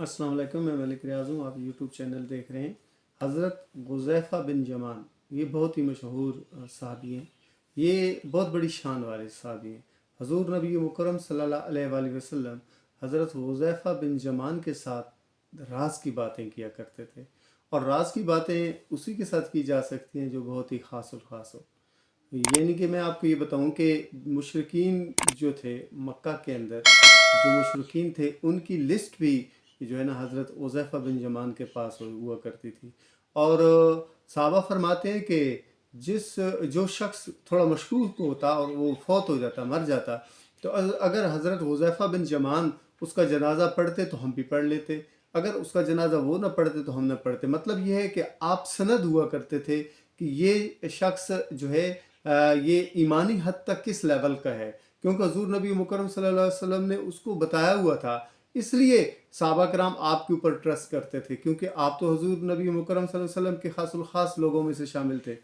अस्सलाम वालेकुम, मैं मलिक रियाज़ हूँ। आप यूट्यूब चैनल देख रहे हैं। हज़रत गुज़ैफ़ा बिन जमान, ये बहुत ही मशहूर सहाबी हैं। ये बहुत बड़ी शान वाले सहाबी हैं। हज़ूर नबी मुकर्रम सल्लल्लाहु अलैहि वसल्लम हज़रत गुज़ैफ़ा बिन जमान के साथ राज की बातें किया करते थे, और राज की बातें उसी के साथ की जा सकती हैं जो बहुत ही ख़ास और ख़ास हो। यानी कि मैं आपको ये बताऊं कि मुशरिकीन जो थे मक्का के अंदर, जो मुशरिकीन थे, उनकी लिस्ट भी जो है ना हज़रत उज़ैफ़ा बिन जमान के पास हुआ करती थी। और साहबा फरमाते हैं कि जो शख्स थोड़ा मशकूक होता और वो फौत हो जाता, मर जाता, तो अगर हज़रत उज़ैफ़ा बिन जमान उसका जनाजा पढ़ते तो हम भी पढ़ लेते, अगर उसका जनाजा वो ना पढ़ते तो हम ना पढ़ते। मतलब ये है कि आप सनद हुआ करते थे कि ये शख्स जो है ये ईमानी हद तक किस लेवल का है, क्योंकि हजूर नबी मुकरम सल्लल्लाहु अलैहि वसल्लम ने उसको बताया हुआ था। इसलिए सहाबा कराम आपके ऊपर ट्रस्ट करते थे, क्योंकि आप तो हजूर नबी मुकरम सल्लल्लाहु अलैहि वसल्लम के खासुल खास लोगों में से शामिल थे।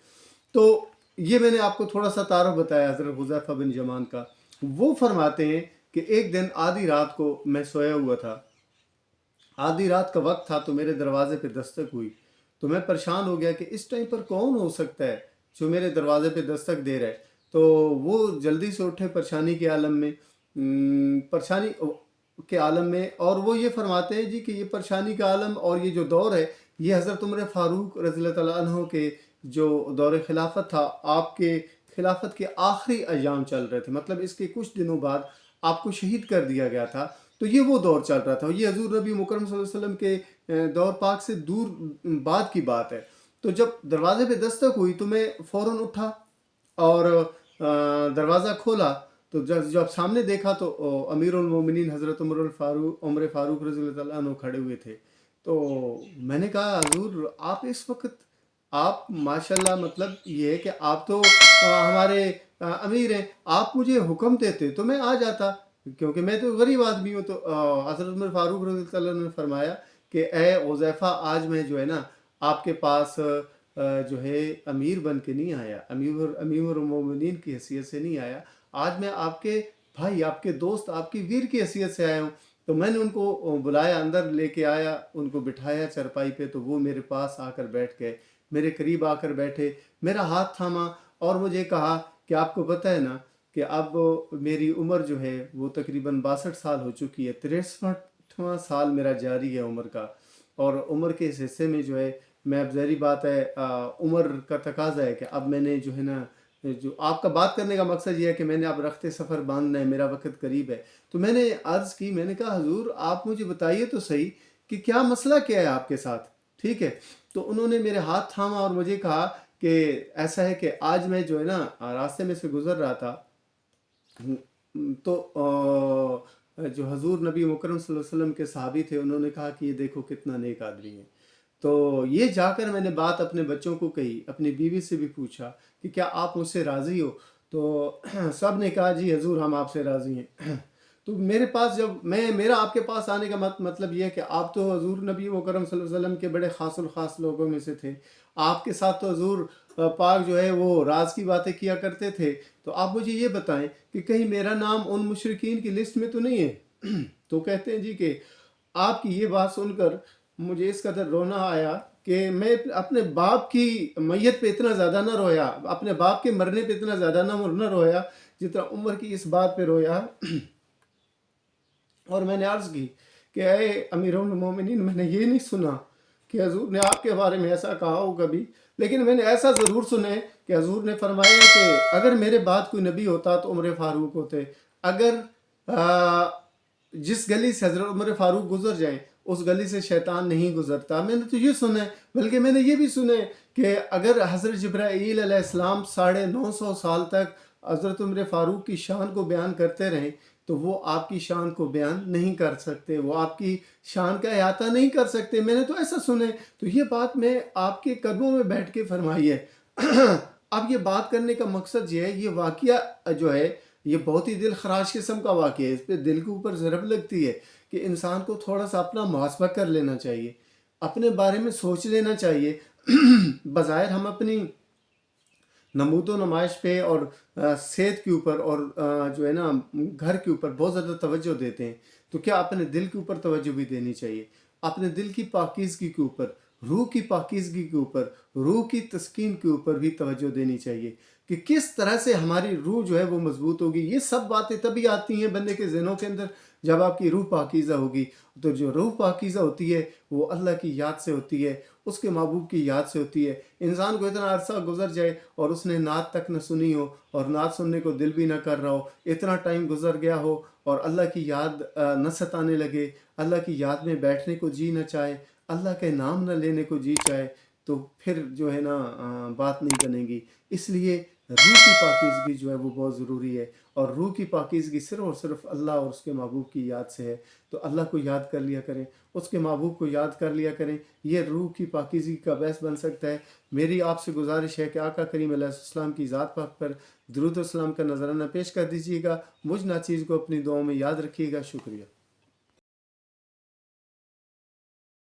तो ये मैंने आपको थोड़ा सा तारुफ बताया हज़रत हुज़ैफा बिन जमान का। वो फरमाते हैं कि एक दिन आधी रात को मैं सोया हुआ था, आधी रात का वक्त था, तो मेरे दरवाजे पे दस्तक हुई। तो मैं परेशान हो गया कि इस टाइम पर कौन हो सकता है जो मेरे दरवाजे पे दस्तक दे रहा है। तो वो जल्दी से उठे परेशानी के आलम में, परेशानी के आलम में, और वो ये फरमाते हैं जी कि ये परेशानी का आलम और ये जो दौर है, ये हज़रत उमर फ़ारूक रज़ी अल्लाह तआला अन्हु के जो दौर खिलाफत था, आपके खिलाफत के आखिरी अयाम चल रहे थे। मतलब इसके कुछ दिनों बाद आपको शहीद कर दिया गया था। तो ये वो दौर चल रहा था। ये हजूर नबी मुकरम सल्लल्लाहु अलैहि वसल्लम के दौर पाक से दूर बाद की बात है। तो जब दरवाजे पे दस्तक हुई तो मैं फ़ौरन उठा और दरवाज़ा खोला। तो जब सामने देखा तो अमीरुल मोमिनीन हज़रत उमर फ़ारूक रज़ी अल्लाह तआला अन्हु खड़े हुए थे। तो मैंने कहा, हजूर आप इस वक्त, आप माशाल्लाह, मतलब ये है कि आप तो हमारे अमीर हैं, आप मुझे हुक्म देते तो मैं आ जाता, क्योंकि मैं तो गरीब आदमी हूँ। तो हज़रत उमर फ़ारूक रज़ी अल्लाह अन्हु ने फरमाया कि ए हुज़ैफ़ा, आज मैं जो है ना आपके पास जो है अमीर बन के नहीं आया, अमीर मोमिनीन की हैसियत से नहीं आया। आज मैं आपके भाई, आपके दोस्त, आपकी वीर की हैसियत से आया हूँ। तो मैंने उनको बुलाया, अंदर लेके आया, उनको बिठाया चरपाई पे। तो वो मेरे पास आकर बैठ गए, मेरे करीब आकर बैठे, मेरा हाथ थामा और मुझे कहा कि आपको पता है ना कि अब मेरी उम्र जो है वो तकरीबन 62 साल हो चुकी है, 63वां साल मेरा जारी है उम्र का। और उम्र के इस हिस्से में जो है मैं, अब ज़ाहिर बात है उम्र का तकाजा है कि अब मैंने जो है ना, जो आपका बात करने का मकसद ये है कि मैंने अब रखते सफ़र बांधना है, मेरा वक्त करीब है। तो मैंने अर्ज़ की, मैंने कहा, हजूर आप मुझे बताइए तो सही कि क्या मसला क्या है आपके साथ, ठीक है। तो उन्होंने मेरे हाथ थामा और मुझे कहा कि ऐसा है कि आज मैं जो है ना रास्ते में से गुज़र रहा था, तो जो हजूर नबी मुकरम सल्लल्लाहु अलैहि वसल्लम के सहाबी थे, उन्होंने कहा कि ये देखो कितना नेक आदमी है। तो ये जाकर मैंने बात अपने बच्चों को कही, अपनी बीवी से भी पूछा कि क्या आप मुझसे राज़ी हो। तो सब ने कहा, जी हजूर हम आपसे राज़ी हैं। तो मेरे पास, जब मेरा आपके पास आने का मतलब ये है कि आप तो हजूर नबी मुकरम सल्लल्लाहु अलैहि वसल्लम के बड़े खासुल खास लोगों में से थे। आपके साथ तो हजूर पाक जो है वो राज की बातें किया करते थे। तो आप मुझे ये बताएं कि कहीं मेरा नाम उन मुशरिकीन की लिस्ट में तो नहीं है। तो कहते हैं जी कि आपकी ये बात सुनकर मुझे इस कदर रोना आया कि मैं अपने बाप की मैयत पे इतना ज़्यादा ना रोया, अपने बाप के मरने पे इतना ज़्यादा ना रोया जितना उम्र की इस बात पे रोया। और मैंने अर्ज़ की कि अरे अमीरुल मोमिनीन, मैंने ये नहीं सुना कि हजूर ने आपके बारे में ऐसा कहा हो कभी, लेकिन मैंने ऐसा ज़रूर सुना है कि हजूर ने फरमाया कि अगर मेरे बाद कोई नबी होता तो उमर फ़ारूक होते। अगर जिस गली से हज़रत उमर फ़ारूक गुजर जाएं, उस गली से शैतान नहीं गुजरता। मैंने तो ये सुना है, बल्कि मैंने ये भी सुना है कि अगर हज़रत जिब्राईल अलैहिस्सलाम 950 साल तक हज़रत उमर फ़ारूक की शान को बयान करते रहें, तो वो आपकी शान को बयान नहीं कर सकते, वो आपकी शान का अहाता नहीं कर सकते। मैंने तो ऐसा सुना है। तो ये बात मैं आपके कदमों में बैठ के फरमाई है। अब ये बात करने का मकसद ये है, ये वाक़या जो है ये बहुत ही दिल खराश किस्म का वाक़या है। इस पे दिल के ऊपर ज़रब लगती है कि इंसान को थोड़ा सा अपना मुहासबा कर लेना चाहिए, अपने बारे में सोच लेना चाहिए। बज़ाहिर हम अपनी नमूदो नुमाइश पे और सेहत के ऊपर और जो है ना घर के ऊपर बहुत ज़्यादा तवज्जो देते हैं, تو کیا اپنے دل کے اوپر توجہ بھی دینی چاہیے، اپنے دل کی پاکیزگی کے اوپر، روح کی پاکیزگی کے اوپر، روح کی تسکین کے اوپر بھی توجہ دینی چاہیے کہ کس طرح سے ہماری روح جو ہے وہ مضبوط ہوگی۔ یہ سب باتیں تبھی آتی ہیں بندے کے ذہنوں کے اندر جب آپ کی روح پاکیزہ ہوگی۔ تو جو روح پاکیزہ ہوتی ہے وہ اللہ کی یاد سے ہوتی ہے، اس کے محبوب کی یاد سے ہوتی ہے۔ انسان کو اتنا عرصہ گزر جائے اور اس نے نعت تک نہ سنی ہو اور نعت سننے کو دل بھی نہ کر رہا ہو، اتنا ٹائم گزر گیا ہو اور اللہ کی یاد نہ ستانے لگے، اللہ کی یاد میں بیٹھنے کو جی نہ چاہے، اللہ کے نام نہ لینے کو جی چاہے، تو پھر جو ہے نا بات نہیں بنے گی۔ اس لیے روح کی پاکیزگی جو ہے وہ بہت ضروری ہے، اور روح کی پاکیزگی صرف اور صرف اللہ اور اس کے محبوب کی یاد سے ہے۔ تو اللہ کو یاد کر لیا کریں، اس کے محبوب کو یاد کر لیا کریں، یہ روح کی پاکیزگی کا باعث بن سکتا ہے۔ میری آپ سے گزارش ہے کہ آقا کریم علیہ السلام کی ذات پاک پر درود و سلام کا نذرانہ پیش کر دیجیے گا، مجھ ناچیز کو اپنی دعاؤں میں یاد رکھیے گا۔ شکریہ۔